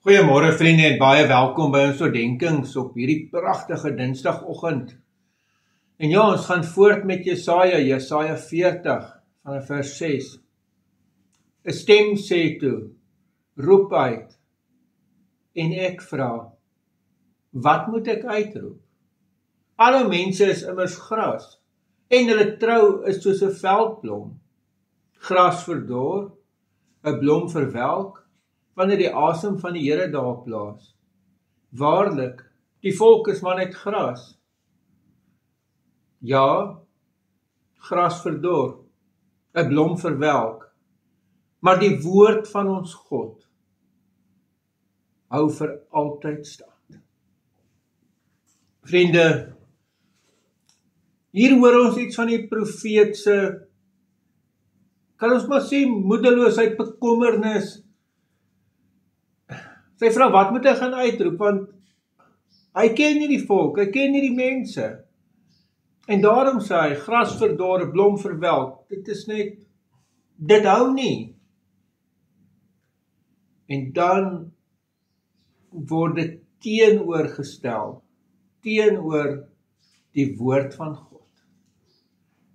Goeiemôre vriende en baie welkom by ons oordenkings op hierdie pragtige Dinsdagoggend. En ja, ons gaan voort met Jesaja 40 vanaf vers 6. 'n Stem sê toe, roep uit, en ek vra, wat moet ek uitroep? Alle mense is immers gras, en hulle trou is soos 'n veldblom. Gras verdor, 'n blom verwelk, wanneer die asem van die Here daar blaas. Waarlik, die volk is maar net gras. Ja, gras verdor, 'n blom verwelk, maar die woord van ons God hou vir altyd stand. Vriende, hier hoor ons iets van die profeet se, kan ons maar sê, moedeloosheid, bekommernis. Sy vra, wat moet hy gaan uitroep, want hy ken nie die volk, hy ken nie die mense. En daarom sê hy, gras verdor, blom verwelk, dit is net, dit hou nie. En dan word dit teenoorgestel, teenoor die woord van God.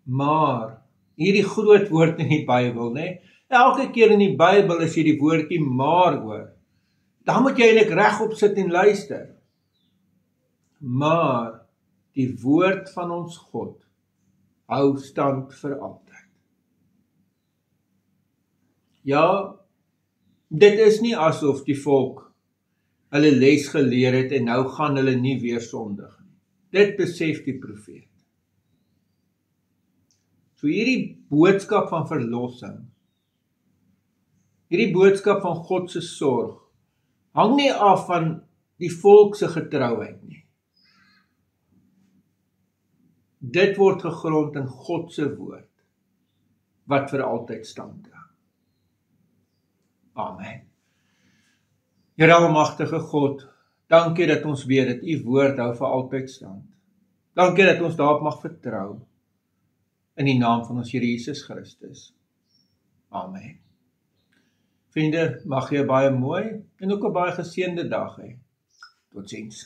Maar, hierdie groot woord in die Bybel, né? Elke keer in die Bybel as jy die woordjie maar hoor, dan moet jy eintlik regop sit en luister. Maar die woord van ons God hou stand vir altyd. Ja, dit is nie asof die volk hulle les geleer het en nou gaan hulle nie weer sondig nie. Dit besef die profeet. So hierdie boodskap van verlossing, hierdie boodskap van God se sorg, hang nie af van die volk se getrouheid nie. Dit word gegrond in God se woord, wat vir altyd stand hou. Amen. Here almagtige God, dankie dat ons weet dat U woord hou vir altyd stand. Dankie dat ons daarop mag vertrou, in die naam van ons Here Jesus Christus. Amen. Vriende, mag jy 'n baie mooi en ook 'n baie geseënde dag hê. Totsiens.